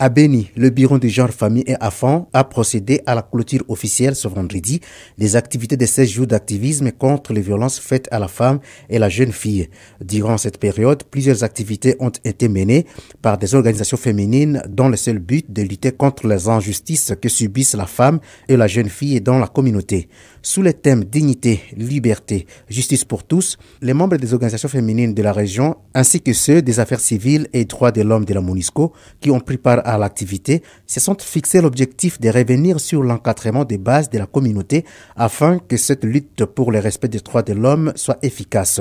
À Béni, le bureau du genre, famille et enfants a procédé à la clôture officielle ce vendredi des activités de 16 jours d'activisme contre les violences faites à la femme et la jeune fille. Durant cette période, plusieurs activités ont été menées par des organisations féminines dont le seul but de lutter contre les injustices que subissent la femme et la jeune fille dans la communauté. Sous les thèmes dignité, liberté, justice pour tous, les membres des organisations féminines de la région ainsi que ceux des affaires civiles et droits de l'homme de la MONUSCO qui ont pris part à l'activité se sont fixés l'objectif de revenir sur l'encadrement des bases de la communauté afin que cette lutte pour le respect des droits de l'homme soit efficace.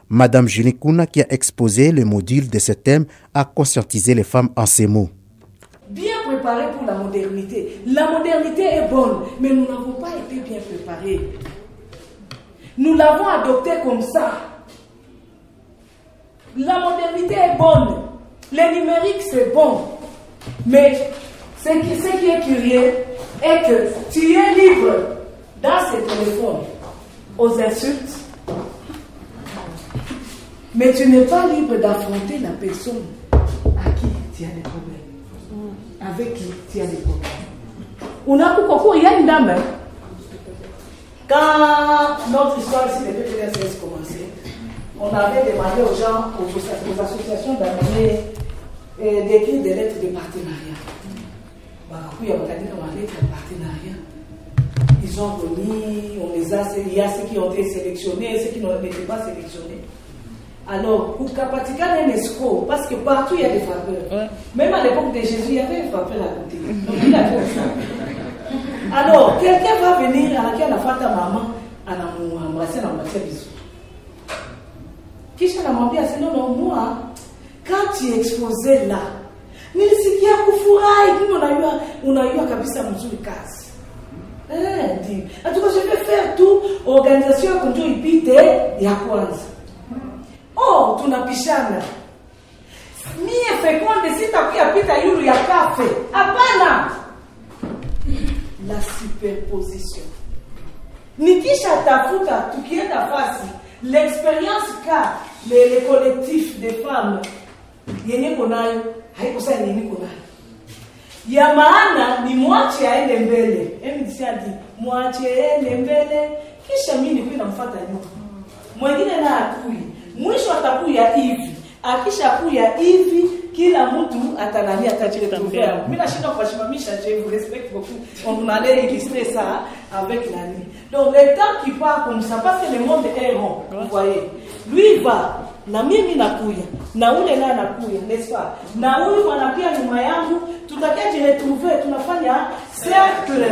Madame Julie Kouna, qui a exposé le module de ce thème, a conscientisé les femmes en ces mots. Bien préparé pour la modernité. La modernité est bonne, mais nous n'avons pas été bien préparés. Nous l'avons adoptée comme ça. La modernité est bonne. Le numérique, c'est bon. Mais ce qui est curieux est que tu es libre dans ces téléphones aux insultes, mais tu n'es pas libre d'affronter la personne à qui tu as des problèmes. Avec qui tu as des problèmes. On a beaucoup, il y a une dame. Quand notre histoire ici de PPDS commençait, on avait demandé aux gens, aux associations d'amener d'écrire des lettres de partenariat. Il y a des lettres de partenariat. Ils ont remis, il y a ceux qui ont été sélectionnés, ceux qui n'étaient pas sélectionnés. Alors, pour Kapatika et Nesco, parce que partout il y a des frappeurs. Ouais. Même à l'époque de Jésus, il y avait un frappeur à côté. Donc il a fait ça. Alors, quelqu'un va venir à laquelle la fata maman, à embrasser la matière bisou. Qui n'a pas dit, non, moi, quand tu es exposé là, nilisikia kufurahi, on a eu à kabisa mzuri kazi. En tout cas, je vais faire tout, organisation comme tu ipite, ya kwanza. Oh, tunapishana. Mie fekonde sitakuya pita yulu ya kafe. Hapana. La superposition. Nikisha tafuta tukienda fasi l'expérience ka les collectifs des femmes yenye konayo haikosa yenye konayo. Ya maana ni mwache aende mbele. Mdisiadi mwache aende mbele kisha mimi nikuwa namfuata nyuma. Mwingine na akui mwisho atakuya hivi, akishakuya hivi kila mtu atanani atajitambia. Mimi nashinda kuwashimamisha, je vous respecte beaucoup. On allait illustrer ça avec l'année. Donc le temps qui part comme ça parce que le monde est rond, vous voyez. Lui va na mimi nakuya na ule naye nakuya, n'est-ce pas? Na huyu anakuya nyuma yangu, tutakia jiretrouver, tunafanya cercle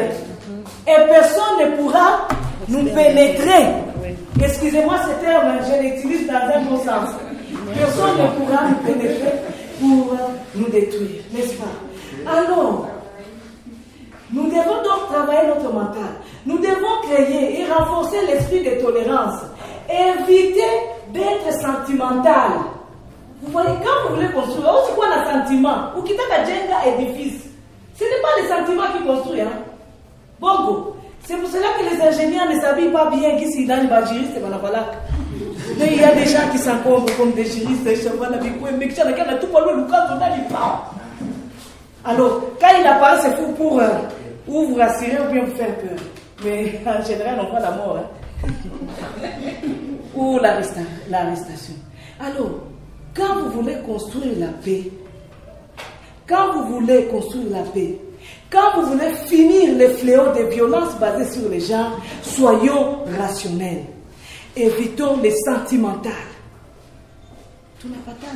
et personne ne pourra nous pénétrer. Excusez-moi ce terme, je l'utilise dans un bon sens. Personne ne pourra nous pénétrer pour nous détruire, n'est-ce pas? Alors, nous devons donc travailler notre mental. Nous devons créer et renforcer l'esprit de tolérance. Éviter d'être sentimental. Vous voyez, quand vous voulez construire, c'est quoi le sentiment? Ou quitter la jenga édifice. Ce n'est pas le sentiment qui construit, hein? Bongo. C'est pour cela que les ingénieurs ne s'habillent pas bien qu'ici dans les bagiristes et Manabalak. Mais il y a des gens qui s'encombrent comme des juristes, mais qui ont tout pour le cas de alors, quand il apparaît, c'est pour ou vous rassurer ou bien vous faire peur. Mais en général, on voit la mort. Hein? Ou l'arrestation. Alors, quand vous voulez construire la paix, quand vous voulez finir les fléaux des violences basées sur les genres, soyons rationnels. Évitons les sentimentales. Tout n'a pas tant.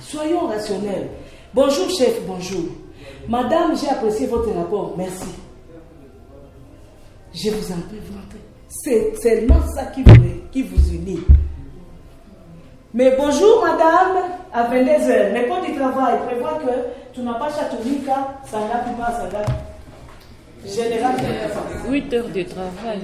Soyons rationnels. Bonjour chef, bonjour. Madame, j'ai apprécié votre rapport, merci. Je vous en prie, c'est seulement ça qui vous unit. Mais bonjour madame, à 22h, le code du travail prévoit que tu n'as pas chatourika, ça n'a plus pas ça date. Général, 8 heures de travail.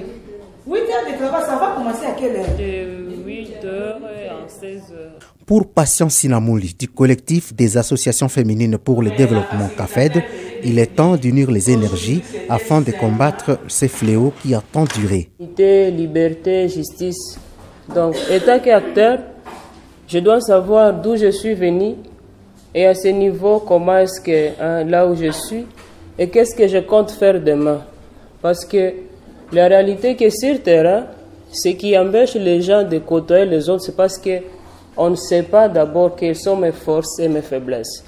8 heures de travail, ça va commencer à quelle heure? De 8 heures à 16 heures. Pour Patience Sinamouli du collectif des associations féminines pour le développement CAFED, il est temps d'unir les énergies afin de combattre ces fléaux qui ont tant duré. Liberté, justice. Donc, étant qu'acteur, je dois savoir d'où je suis venu Et à ce niveau, comment est-ce que, là où je suis, et qu'est-ce que je compte faire demain? Parce que la réalité que sur le terrain, ce qui empêche les gens de côtoyer les autres, c'est parce qu'on ne sait pas d'abord quelles sont mes forces et mes faiblesses.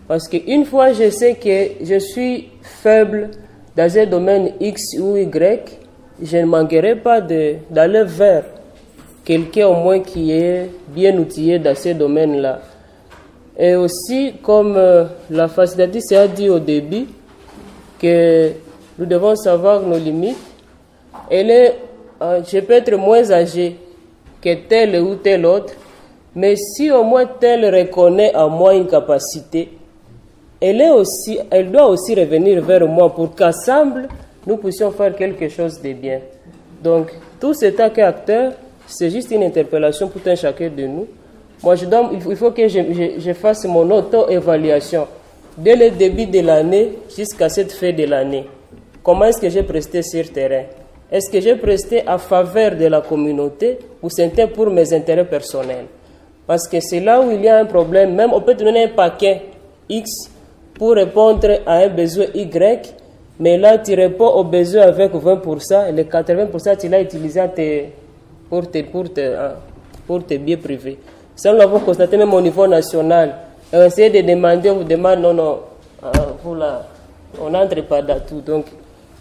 Parce qu'une fois je sais que je suis faible dans un domaine X ou Y, je ne manquerai pas d'aller vers quelqu'un au moins qui est bien outillé dans ce domaine-là. Et aussi, comme la facilitatrice a dit au début, que nous devons savoir nos limites. Je peux être moins âgé que tel ou tel autre, mais si au moins tel reconnaît en moi une capacité, elle doit aussi revenir vers moi pour qu'ensemble, nous puissions faire quelque chose de bien. Donc, tout cet acteur, c'est juste une interpellation pour un chacun de nous. Moi, il faut que je fasse mon auto-évaluation dès le début de l'année jusqu'à cette fin de l'année. Comment est-ce que j'ai presté sur le terrain? Est-ce que j'ai presté à faveur de la communauté ou c'était pour mes intérêts personnels? Parce que c'est là où il y a un problème. Même on peut te donner un paquet X pour répondre à un besoin Y, mais là tu réponds au besoin avec 20%, et les 80% tu l'as utilisé pour tes biens privés. Ça nous l'avons constaté même au niveau national. On essaie de demander, on vous demande non, on n'entre pas dans tout. Donc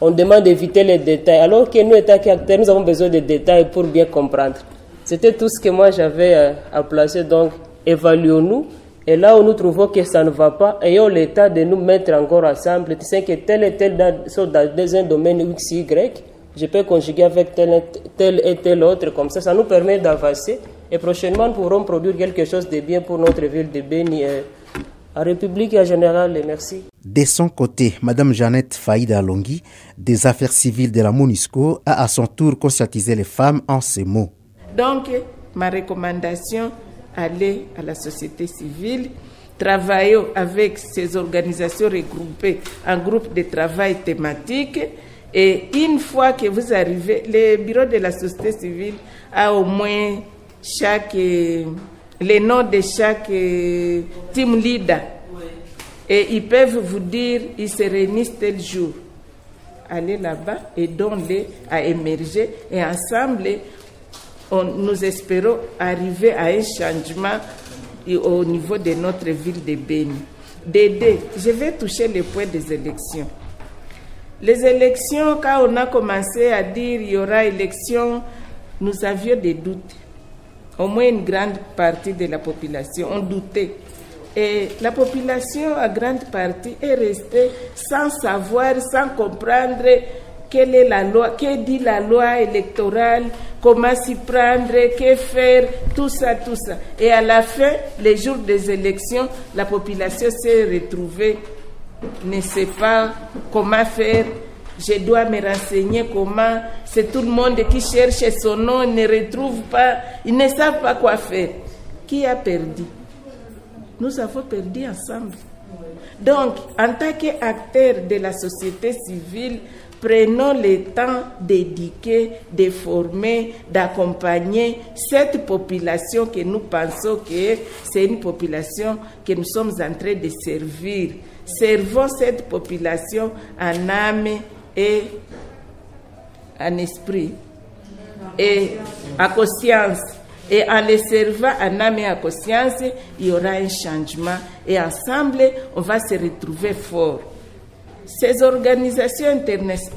on demande d'éviter les détails, alors que nous, étant acteurs, nous avons besoin de détails pour bien comprendre. C'était tout ce que moi j'avais à placer, donc évaluons-nous. Et là où nous trouvons que ça ne va pas, ayons l'état de nous mettre encore ensemble. Tu sais que tel et tel dans un domaine X, Y, je peux conjuguer avec tel et tel autre, comme ça nous permet d'avancer. Et prochainement, nous pourrons produire quelque chose de bien pour notre ville de Beni, à République en général. Merci. De son côté, Mme Jeannette Faïda Longhi, des affaires civiles de la MONUSCO, a à son tour conscientisé les femmes en ces mots. Donc, ma recommandation, aller à la société civile, travailler avec ces organisations regroupées en groupe de travail thématique. Et une fois que vous arrivez, le bureau de la société civile a au moins les noms de chaque team leader. Et ils peuvent vous dire, ils se réunissent tel jour. Allez là-bas et donnez-les à émerger. Et ensemble, nous espérons arriver à un changement au niveau de notre ville de Beni. Dédé, je vais toucher le point des élections. Les élections, quand on a commencé à dire qu'il y aura élections, nous avions des doutes. Au moins une grande partie de la population, on doutait. Et la population, en grande partie, est restée sans savoir, sans comprendre quelle est la loi, que dit la loi électorale, comment s'y prendre, que faire, tout ça. Et à la fin, les jours des élections, la population s'est retrouvée, ne sait pas comment faire. Je dois me renseigner comment. C'est tout le monde qui cherche son nom, ne retrouve pas, ils ne savent pas quoi faire. Qui a perdu? Nous avons perdu ensemble. Donc, en tant qu'acteurs de la société civile, prenons le temps d'éduquer, de former, d'accompagner cette population que nous pensons que c'est une population que nous sommes en train de servir. Servons cette population en âme et en esprit et en conscience. Et en les servant en âme et en conscience, il y aura un changement. Et ensemble, on va se retrouver forts. Ces organisations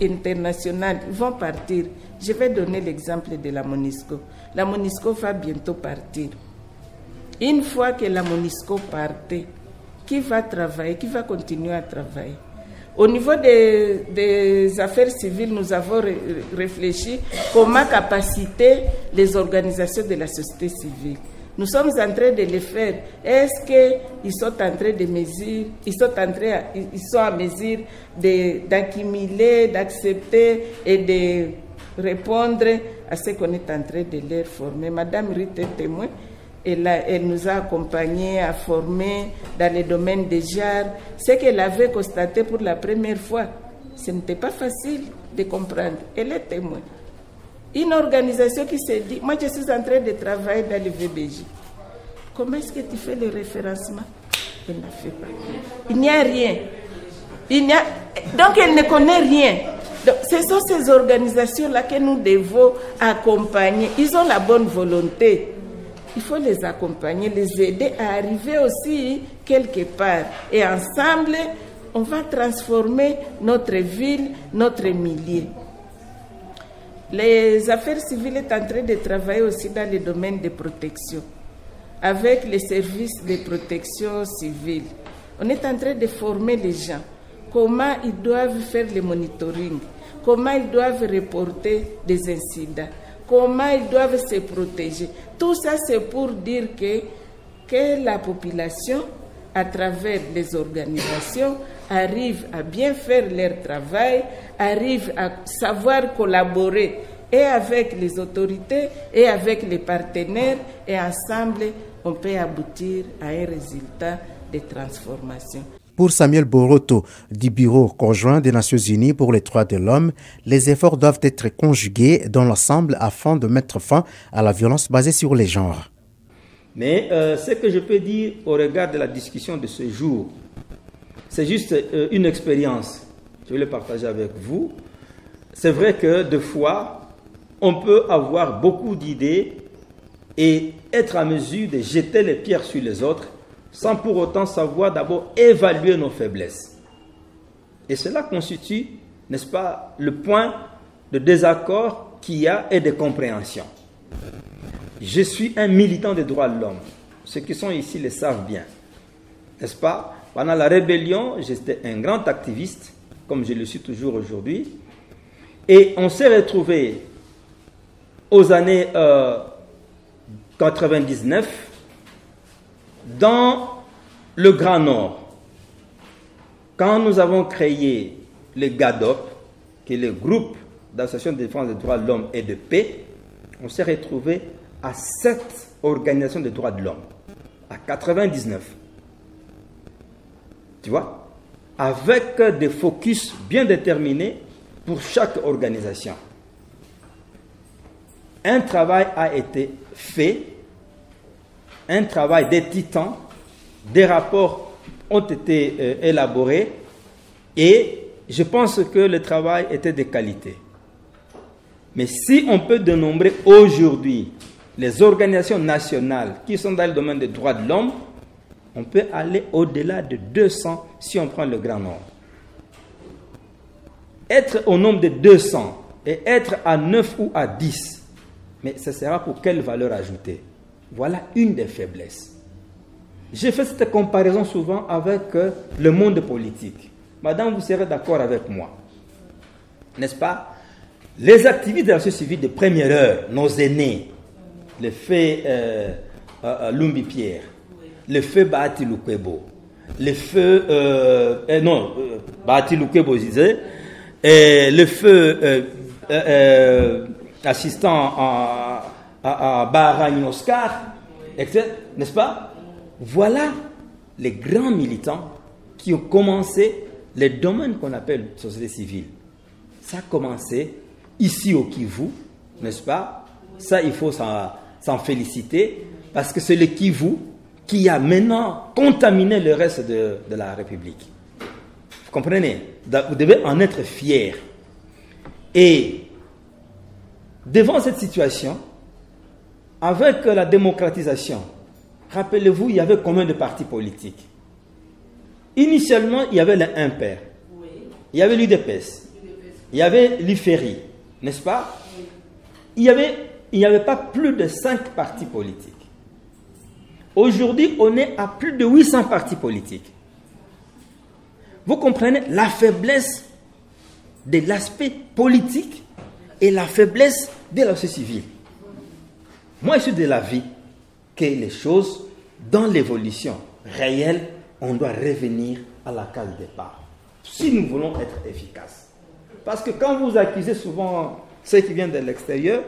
internationales vont partir. Je vais donner l'exemple de la MONUSCO. La MONUSCO va bientôt partir. Une fois que la MONUSCO partait, qui va travailler, qui va continuer à travailler? Au niveau des affaires civiles, nous avons réfléchi comment capaciter les organisations de la société civile. Nous sommes en train de le faire. Est-ce qu'ils sont en train de mesurer, ils sont en mesure d'accumuler, d'accepter et de répondre à ce qu'on est en train de leur former? Madame Rite est témoin. Elle nous a accompagnés à former dans le domaine des genres. Ce qu'elle avait constaté pour la première fois, ce n'était pas facile de comprendre. Elle est témoin. Une organisation qui s'est dit, moi je suis en train de travailler dans le VBJ. Comment est-ce que tu fais le référencement? elle n'a fait pas. Il n'y a rien. Donc elle ne connaît rien. Donc, ce sont ces organisations-là que nous devons accompagner. Ils ont la bonne volonté. Il faut les accompagner, les aider à arriver aussi quelque part. Et ensemble, on va transformer notre ville, notre milieu. Les affaires civiles sont en train de travailler aussi dans le domaine de protection, avec les services de protection civile. On est en train de former les gens. Comment ils doivent faire le monitoring, comment ils doivent reporter des incidents, comment ils doivent se protéger. Tout ça, c'est pour dire que la population, à travers les organisations, arrive à bien faire leur travail, arrive à savoir collaborer et avec les autorités et avec les partenaires, et ensemble, on peut aboutir à un résultat de transformation. Pour Samuel Boroto du Bureau conjoint des Nations Unies pour les droits de l'homme, les efforts doivent être conjugués dans l'ensemble afin de mettre fin à la violence basée sur les genres. Mais ce que je peux dire au regard de la discussion de ce jour, c'est juste une expérience. Je vais le partager avec vous. C'est vrai que des fois, on peut avoir beaucoup d'idées et être à mesure de jeter les pierres sur les autres, sans pour autant savoir d'abord évaluer nos faiblesses. Et cela constitue, n'est-ce pas, le point de désaccord qu'il y a et de compréhension. Je suis un militant des droits de l'homme. Ceux qui sont ici le savent bien. N'est-ce pas? Pendant la rébellion, j'étais un grand activiste, comme je le suis toujours aujourd'hui. Et on s'est retrouvés aux années 99 dans le Grand Nord. Quand nous avons créé le GADOP, qui est le groupe d'associations de défense des droits de l'homme et de paix, on s'est retrouvés à 7 organisations des droits de l'homme, à 99. Tu vois? Avec des focus bien déterminés pour chaque organisation. Un travail a été fait, un travail des titans, des rapports ont été élaborés et je pense que le travail était de qualité. Mais si on peut dénombrer aujourd'hui les organisations nationales qui sont dans le domaine des droits de l'homme, on peut aller au-delà de 200 si on prend le Grand Nord. Être au nombre de 200 et être à 9 ou à 10, mais ce sera pour quelle valeur ajoutée? Voilà une des faiblesses. J'ai fait cette comparaison souvent avec le monde politique. Madame, vous serez d'accord avec moi. N'est-ce pas? Les activistes de la société civile de première heure, nos aînés, le feu Lumbi Pierre, le feu Bahati Lukwebo, le feu... Bahati Lukwebo, je disais, et le feu assistant à Barani Oscar, etc., n'est-ce pas? Voilà les grands militants qui ont commencé les domaines qu'on appelle société civile. Ça a commencé ici au Kivu, n'est-ce pas? Ça, il faut s'en féliciter, parce que c'est le Kivu qui a maintenant contaminé le reste de la République. Vous comprenez? Vous devez en être fiers. Et devant cette situation, avec la démocratisation, rappelez-vous, il y avait combien de partis politiques? Initialement, il y avait l'Imper, il y avait l'UDPS, il y avait l'IFERI, n'est-ce pas? Il n'y avait pas plus de 5 partis politiques. Aujourd'hui, on est à plus de 800 partis politiques. Vous comprenez la faiblesse de l'aspect politique et la faiblesse de la société civile. Moi, je suis de l'avis que les choses, dans l'évolution réelle, on doit revenir à la case départ. Si nous voulons être efficaces. Parce que quand vous accusez souvent ceux qui viennent de l'extérieur,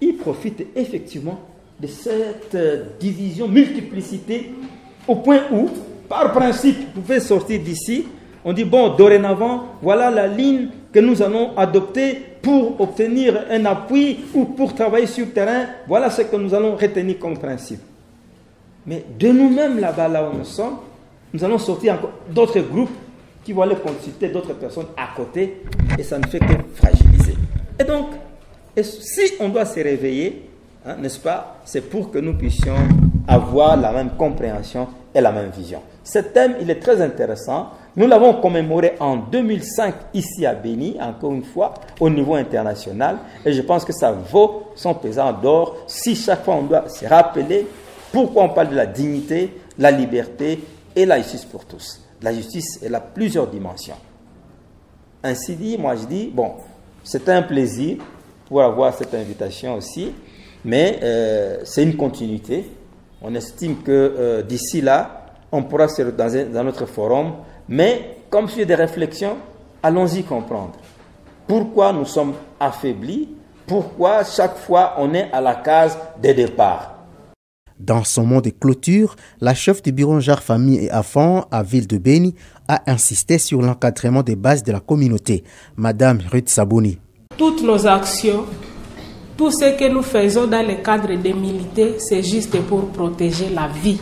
ils profitent effectivement de cette division, multiplicité, au point où, par principe, vous pouvez sortir d'ici, on dit, bon, dorénavant, voilà la ligne que nous allons adopter pour obtenir un appui ou pour travailler sur le terrain, voilà ce que nous allons retenir comme principe. Mais de nous-mêmes, là-bas, là où nous sommes, nous allons sortir encore d'autres groupes qui vont aller consulter d'autres personnes à côté et ça ne fait que fragiliser. Et donc, si on doit se réveiller, hein, n'est-ce pas, c'est pour que nous puissions avoir la même compréhension et la même vision. Ce thème, il est très intéressant. Nous l'avons commémoré en 2005 ici à Béni, encore une fois, au niveau international. Et je pense que ça vaut son pesant d'or si chaque fois on doit se rappeler pourquoi on parle de la dignité, la liberté et la justice pour tous. La justice, elle a plusieurs dimensions. Ainsi dit, moi je dis, bon, c'est un plaisir pour avoir cette invitation aussi, mais c'est une continuité. On estime que d'ici là, on pourra se retrouver dans notre forum, mais comme sujet de réflexion, allons-y comprendre. Pourquoi nous sommes affaiblis? Pourquoi chaque fois on est à la case des départs? Dans son mot de clôture, la chef du bureau Genre Famille et Enfants à Ville de Béni a insisté sur l'encadrement des bases de la communauté. Madame Ruth Sabouni. Toutes nos actions, tout ce que nous faisons dans le cadre des militaires, c'est juste pour protéger la vie.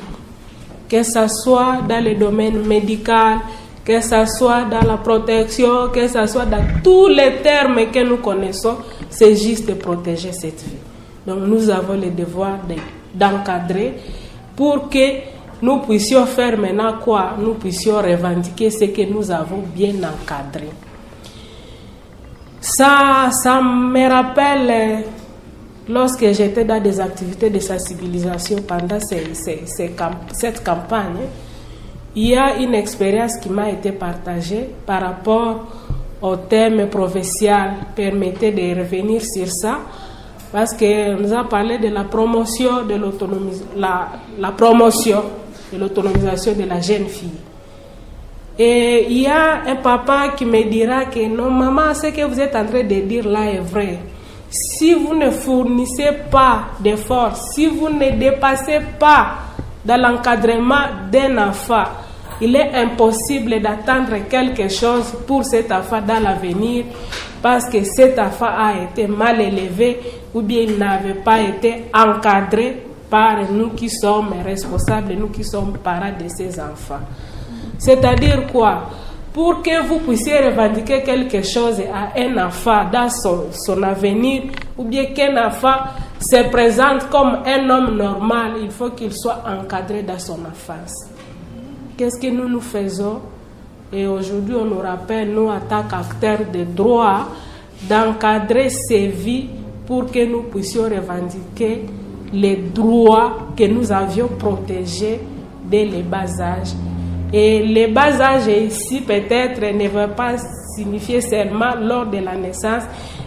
Que ce soit dans le domaine médical, que ce soit dans la protection, que ce soit dans tous les termes que nous connaissons, c'est juste protéger cette vie. Donc nous avons le devoir d'encadrer pour que nous puissions faire maintenant quoi? Nous puissions revendiquer ce que nous avons bien encadré. Ça me rappelle lorsque j'étais dans des activités de sensibilisation pendant cette campagne, il y a une expérience qui m'a été partagée par rapport au thème provincial. Permettez de revenir sur ça, parce qu'on nous a parlé de la promotion de la promotion de l'autonomisation de la jeune fille. Et il y a un papa qui me dira que non, maman, ce que vous êtes en train de dire là est vrai. Si vous ne fournissez pas d'efforts, si vous ne dépassez pas dans l'encadrement d'un enfant, il est impossible d'attendre quelque chose pour cet enfant dans l'avenir, parce que cet enfant a été mal élevé ou bien il n'avait pas été encadré par nous qui sommes responsables, nous qui sommes parents de ces enfants. C'est-à-dire quoi? Pour que vous puissiez revendiquer quelque chose à un enfant dans son avenir, ou bien qu'un enfant se présente comme un homme normal, il faut qu'il soit encadré dans son enfance. Qu'est-ce que nous faisons? Et aujourd'hui, on nous rappelle, nous, en tant qu'acteurs de droit, d'encadrer ces vies pour que nous puissions revendiquer les droits que nous avions protégés dès le bas âge. Et le bas âge ici, peut-être, ne veut pas signifier seulement lors de la naissance,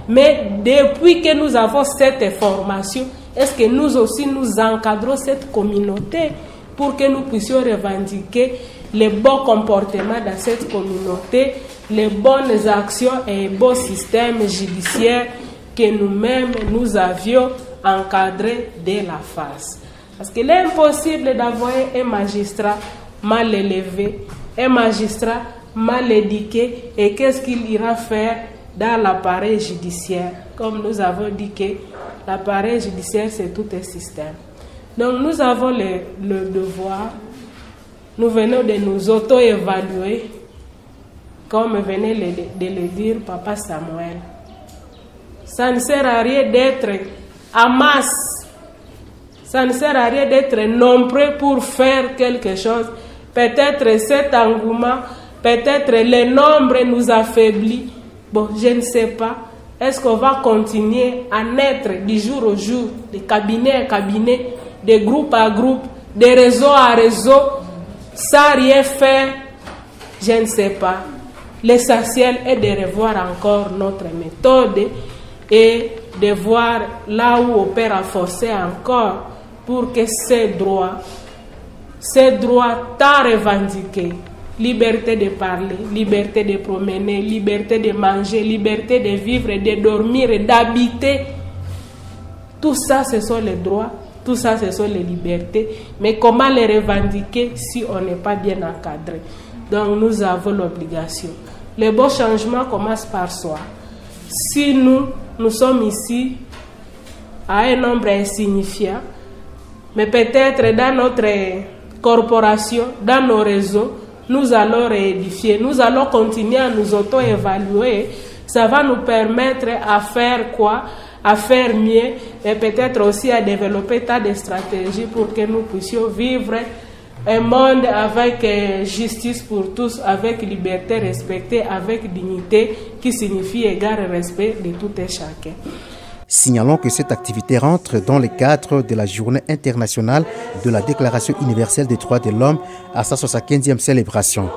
mais depuis que nous avons cette formation, est-ce que nous aussi nous encadrons cette communauté pour que nous puissions revendiquer les bons comportements dans cette communauté, les bonnes actions et les bons systèmes judiciaires que nous-mêmes nous avions encadrés dès la phase. Parce qu'il est impossible d'avoir un magistrat mal élevé, un magistrat mal éduqué, et qu'est-ce qu'il ira faire dans l'appareil judiciaire? Comme nous avons dit que l'appareil judiciaire, c'est tout un système. Donc nous avons le devoir, nous venons de nous auto-évaluer, comme venait de le dire Papa Samuel. Ça ne sert à rien d'être en masse, ça ne sert à rien d'être nombreux pour faire quelque chose. Peut-être cet engouement, peut-être le nombre nous affaiblit. Bon, je ne sais pas. Est-ce qu'on va continuer à naître du jour au jour, de cabinet à cabinet, de groupe à groupe, de réseau à réseau, sans rien faire? Je ne sais pas. L'essentiel est de revoir encore notre méthode et de voir là où on peut renforcer encore pour que ces droits tant revendiqués, liberté de parler, liberté de promener, liberté de manger, liberté de vivre, de dormir et d'habiter, tout ça ce sont les droits, tout ça ce sont les libertés, mais comment les revendiquer si on n'est pas bien encadré? Donc nous avons l'obligation. Le bon changement commence par soi. Si nous sommes ici à un nombre insignifiant, mais peut-être dans notre corporation, dans nos réseaux, nous allons réédifier. Nous allons continuer à nous auto-évaluer. Ça va nous permettre à faire quoi? À faire mieux et peut-être aussi à développer tas de stratégies pour que nous puissions vivre un monde avec justice pour tous, avec liberté respectée, avec dignité, qui signifie égal respect de tout et chacun. Signalons que cette activité rentre dans le cadre de la Journée internationale de la Déclaration universelle des droits de l'homme à sa 75e célébration.